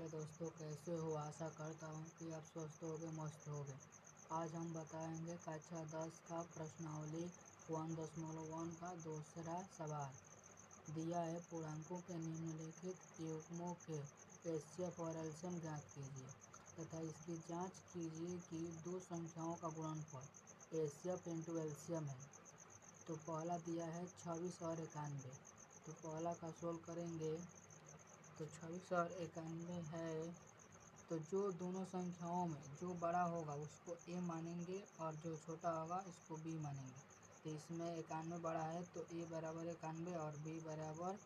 Hello दोस्तों, कैसे हो। आशा करता हूँ कि आप स्वस्थ होगे, मस्त होगे। आज हम बताएंगे कक्षा 10 का प्रश्नावली 1.1 का दूसरा सवाल। दिया है पूर्णांकों के निम्नलिखित युग्मों के एचसीएफ और एलसीएम ज्ञात कीजिए तथा इसकी जांच कीजिए कि दो संख्याओं का गुणनफल एचसीएफ इंटू एलसीएम है। तो पहला दिया है 26 और 91। तो पहला का सोल्व करेंगे तो 26 और 91 है। तो जो दोनों संख्याओं में जो बड़ा होगा उसको ए मानेंगे और जो छोटा होगा उसको बी मानेंगे। तो इसमें 91 बड़ा है तो ए बराबर 91 और बी बराबर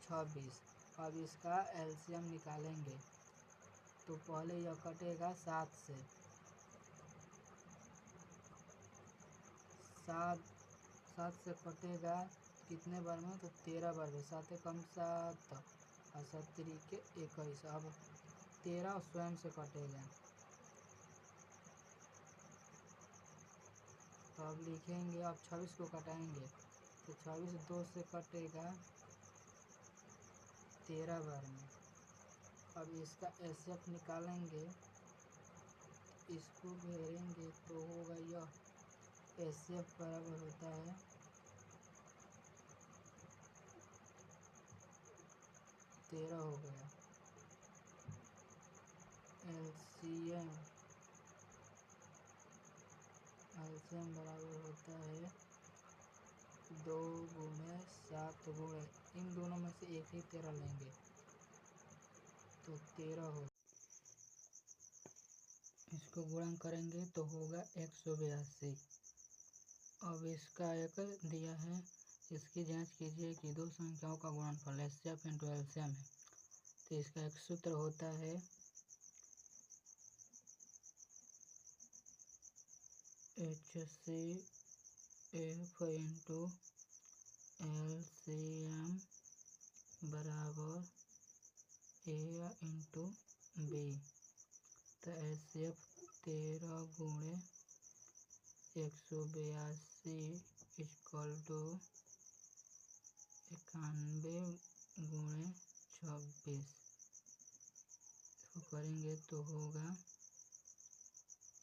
26। अब इसका एलसीएम निकालेंगे। तो पहले यह कटेगा 7 से, 7 से कटेगा कितने बार में, तो 13 बार में। 7 कम 7 और 7 तरीके 21। अब 13 स्वयं से कटेगा। तो अब लिखेंगे, अब 26 को कटाएंगे तो 26 2 से कटेगा 13 बार में। अब इसका एचसीएफ निकालेंगे, इसको घेरेंगे तो होगा यह एचसीएफ बराबर होता है 13 हो गया। एलसीएम बराबर होता है 2 गुणे 7 गुणे, इन दोनों में से एक ही 13 लेंगे तो 13 हो। इसको गुणन करेंगे तो होगा 182। अब इसका एक दिया है, इसकी जांच कीजिए कि दो संख्याओं का गुणनफल एचसीएफ इंटू एलसीएम है। तो इसका एक सूत्र होता है HCF इंटू एलसीएम बराबर ए इंटू बी। तो एचसीएफ 13 गुणे 182 इक्वल टू 91 गुणे 26। इसको करेंगे तो होगा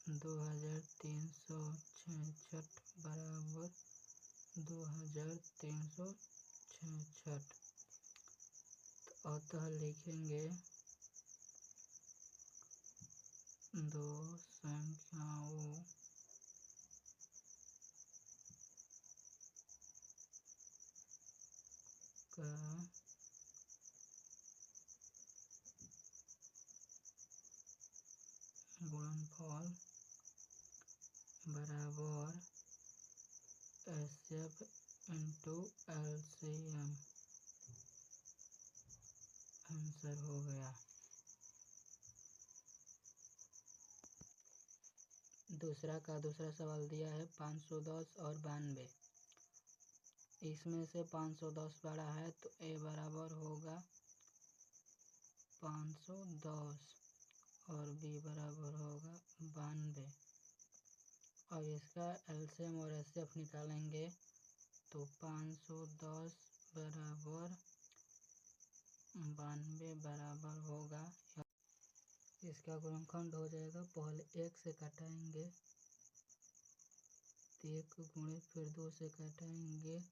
2366 बराबर 2366। तो अतः लिखेंगे दो संख्याओं का गुणनफल बराबर एचसीएफ इंटू एलसीएम। आंसर हो गया। दूसरा सवाल दिया है 510 और 92। इसमें से 510 बड़ा है तो ए बराबर होगा 510 और बी बराबर होगा 92। अब इसका एलसीएम और एचसीएफ निकालेंगे तो 510 बराबर 92 बराबर होगा, इसका गुणनखंड हो जाएगा। पहले 1 से कटाएंगे, 1 गुणे फिर 2 से कटाएंगे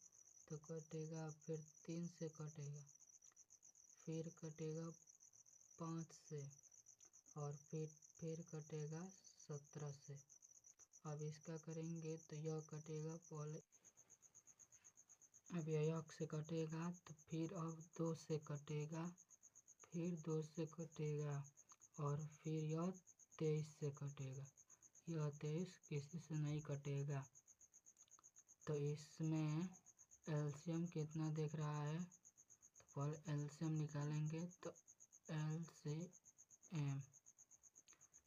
तो कटेगा, फिर 3 से कटेगा, फिर कटेगा 5 से और फिर कटेगा 17 से। अब इसका करेंगे तो यह कटेगा, पहले अब यह 1 से कटेगा तो फिर अब 2 से कटेगा, फिर 2 से कटेगा और फिर यह 23 से कटेगा। यह 23 किसी से नहीं कटेगा। तो इसमें एलसीएम कितना दिख रहा है, तो पहले एलसीएम निकालेंगे तो एलसीएम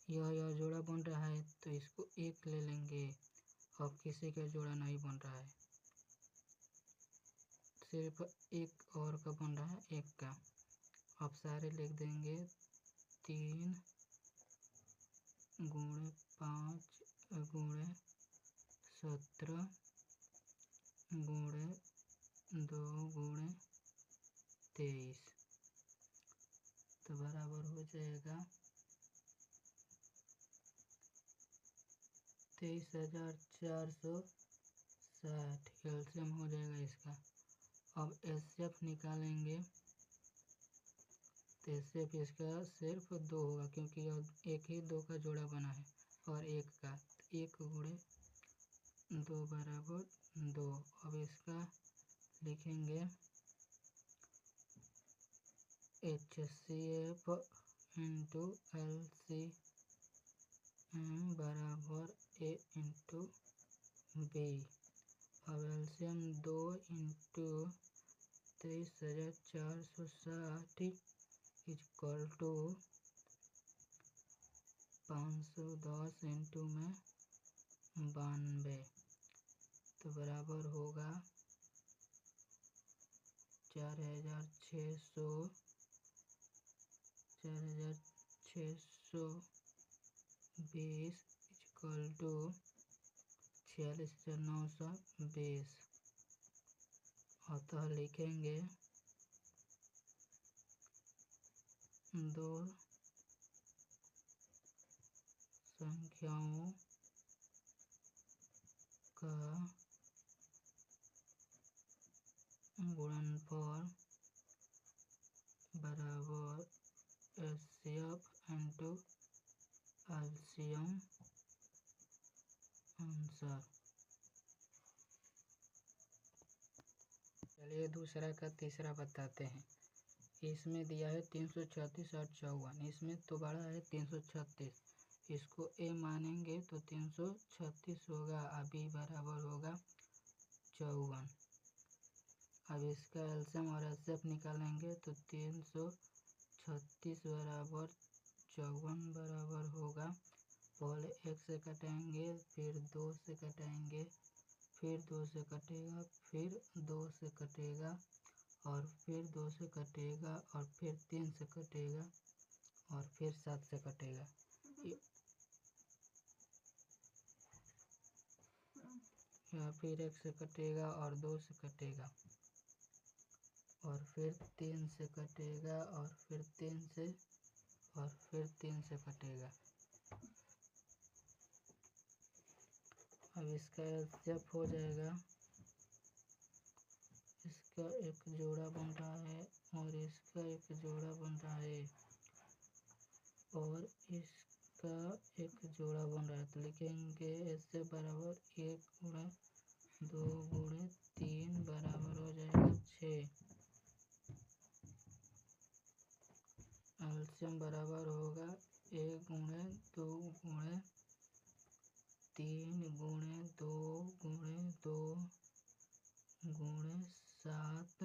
यह जोड़ा बन रहा है तो इसको 1 ले लेंगे। अब किसी का जोड़ा नहीं बन रहा है, सिर्फ एक और का बन रहा है, 1 का। अब सारे लिख देंगे 3 गुणे 5 गुणे 17 गुणे 2 गुणे 23। तो बराबर हो जाएगा 23,460। एलसीएम हो जाएगा इसका। अब एचसीएफ निकालेंगे तो एचसीएफ इसका सिर्फ 2 होगा क्योंकि अब एक ही 2 का जोड़ा बना है और 1 का, 1 गुणे 2 बराबर 2। अब इसका लिखेंगे HCF इंटू LCM बराबर A इंटू B। अब LCM 2 into 23,460 equal to 510 into में 92 तो बराबर होगा 4,620 इक्वल टू 46,920। अतः लिखेंगे 2 संख्याओं का गुणनफल बराबर एचसीएफ इंटू एलसीएम आंसर। चलिए दूसरा का तीसरा बताते हैं। इसमें दिया है 336 और 54। इसमें तो बड़ा है 336, इसको ए मानेंगे तो 336 होगा, अभी बराबर होगा 54। अब इसका एलसीएम और एचसीएफ निकालेंगे तो 336 बराबर 54 बराबर होगा, पहले 1 से कटेंगे, फिर 2 से कटेंगे, फिर 2 से कटेगा, फिर 2 से कटेगा और फिर 2 से कटेगा और फिर 3 से कटेगा और फिर 7 से कटेगा। या फिर 1 से कटेगा और 2 से कटेगा और फिर 3 से कटेगा और फिर 3 से और फिर 3 से कटेगा। अब इसका एचसीएफ हो जाएगा, इसका एक जोड़ा बन रहा है और इसका एक जोड़ा बन रहा है और इसका एक जोड़ा बन रहा है, तो लिखेंगे इससे बराबर 1 गुणे 2 गुणे 3 बराबर हो जाएगा 6। एलसीएम बराबर होगा 1 गुणे 2 गुणे 3 गुणे 2 गुणे 2 गुणे 7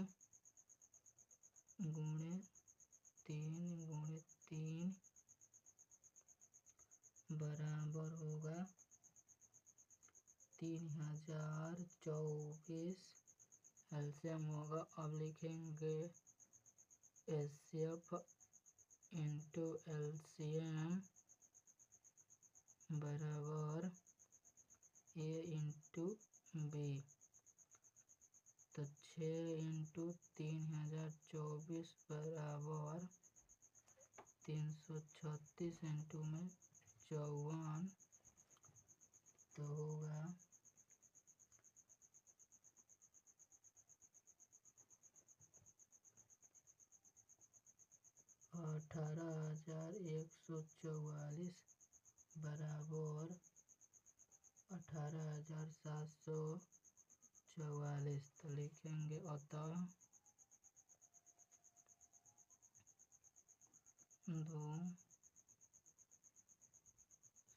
गुणे 3 गुणे 3 बराबर होगा 3024। एलसीएम होगा। अब लिखेंगे एचसीएफ इंटू एलसीएम बराबर ए इंटू बी। तो 6 इंटू 3024 बराबर 336 इंटू में 54 तो होगा 18,144 बराबर 18,744। तो लिखेंगे अतः 2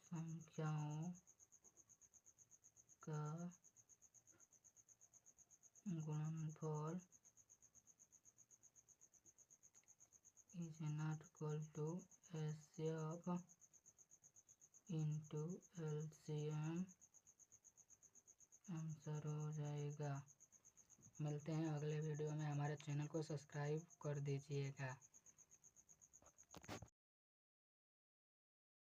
संख्याओं का गुणनफल is not equal to HCF into LCM answer हो जाएगा। मिलते हैं अगले वीडियो में। हमारे चैनल को सब्सक्राइब कर दीजिएगा।